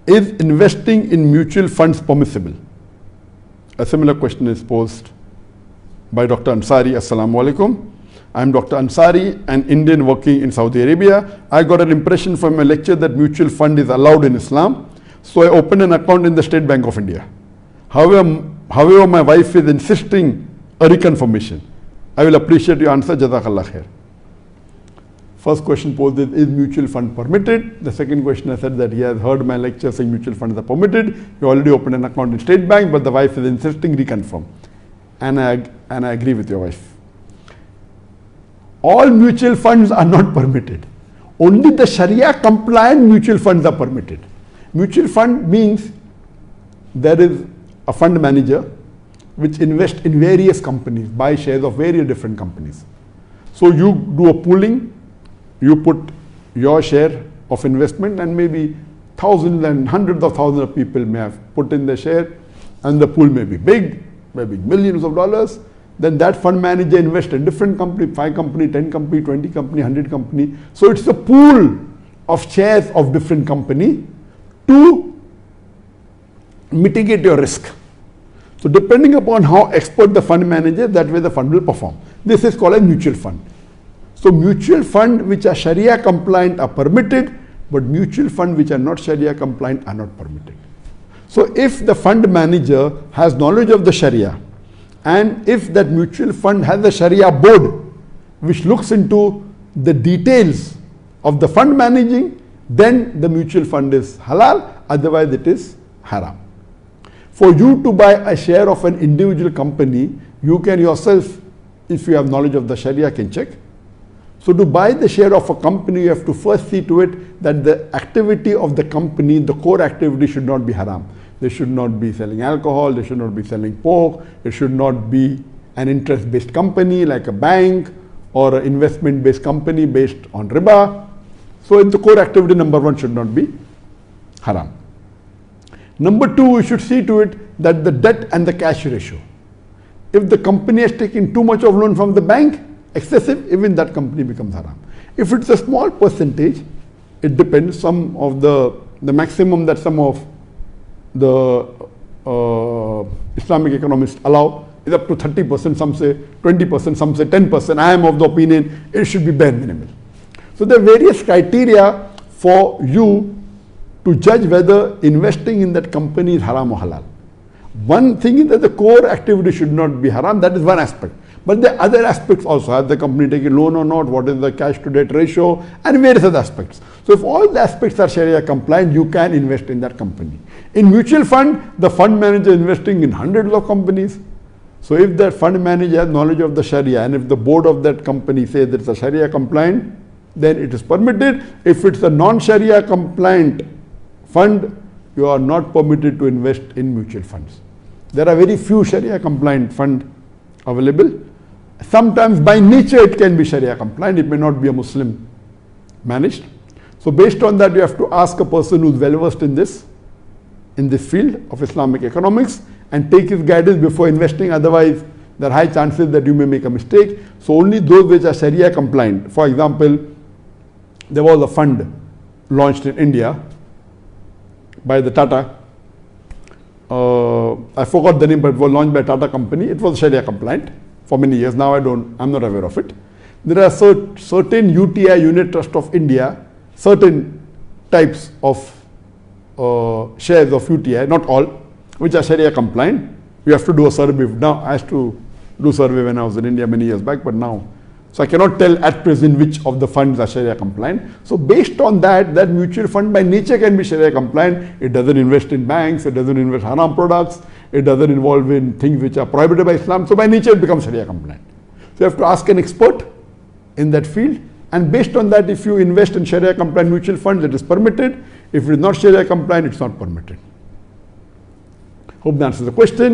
Is investing in mutual funds permissible? A similar question is posed by Dr. Ansari. Assalamu alaikum. I am Dr. Ansari, an Indian working in Saudi Arabia. I got an impression from a lecture that mutual fund is allowed in Islam. So I opened an account in the State Bank of India. However, my wife is insisting a reconfirmation. I will appreciate your answer. Jazakallah khair. First question posed is mutual fund permitted? The second question, I said that he has heard my lecture saying mutual funds are permitted. He already opened an account in State Bank, but the wife is insisting reconfirm. And I agree with your wife. All mutual funds are not permitted. Only the Sharia compliant mutual funds are permitted. Mutual fund means there is a fund manager which invests in various companies, buy shares of various different companies. So you do a pooling. You put your share of investment, and maybe thousands and hundreds of thousands of people may have put in their share, and the pool may be big, maybe millions of dollars. Then that fund manager invests in different company, 5 company, 10 company, 20 company, 100 company. So it's a pool of shares of different company to mitigate your risk. So depending upon how expert the fund manager, that way the fund will perform. This is called a mutual fund. So mutual fund which are Sharia compliant are permitted, but mutual fund which are not Sharia compliant are not permitted. So if the fund manager has knowledge of the Sharia, and if that mutual fund has a Sharia board which looks into the details of the fund managing, then the mutual fund is halal, otherwise it is haram. For you to buy a share of an individual company, you can yourself, if you have knowledge of the Sharia, can check. So to buy the share of a company, you have to first see to it that the activity of the company, the core activity should not be haram. They should not be selling alcohol, they should not be selling pork, it should not be an interest-based company like a bank or an investment-based company based on riba. So the core activity number 1 should not be haram. Number 2, we should see to it that the debt and the cash ratio. If the company has taken too much of loan from the bank, excessive, even that company becomes haram. If it's a small percentage, it depends. Some of the maximum that some of the Islamic economists allow is up to 30%, some say 20%, some say 10%. I am of the opinion it should be bare minimum. So there are various criteria for you to judge whether investing in that company is haram or halal. One thing is that the core activity should not be haram, that is one aspect. But the other aspects also, has the company taken loan or not, what is the cash to debt ratio, and various other aspects. So if all the aspects are Sharia compliant, you can invest in that company. In mutual fund, the fund manager is investing in hundreds of companies. So if that fund manager has knowledge of the Sharia, and if the board of that company says that it's a Sharia compliant, then it is permitted. If it's a non-Sharia compliant fund, you are not permitted to invest in mutual funds. There are very few Sharia compliant funds available. Sometimes by nature it can be Sharia compliant, it may not be a Muslim managed. So based on that, you have to ask a person who is well versed in this field of Islamic economics and take his guidance before investing. Otherwise, there are high chances that you may make a mistake. So only those which are Sharia compliant. For example, there was a fund launched in India by the Tata. I forgot the name, but it was launched by Tata company. It was Sharia compliant for many years. Now I'm not aware of it. There are certain UTI, Unit Trust of India, certain types of shares of UTI, not all, which are Sharia compliant. We have to do a survey. Now I used to do survey when I was in India many years back, but now, so I cannot tell at present which of the funds are Sharia compliant. So based on that mutual fund by nature can be Sharia compliant. It doesn't invest in banks, it doesn't invest haram products, it doesn't involve in things which are prohibited by Islam. So by nature it becomes Sharia compliant. So you have to ask an expert in that field, and based on that, if you invest in Sharia compliant mutual funds, it is permitted. If it is not Sharia compliant, it's not permitted. Hope that answers the question.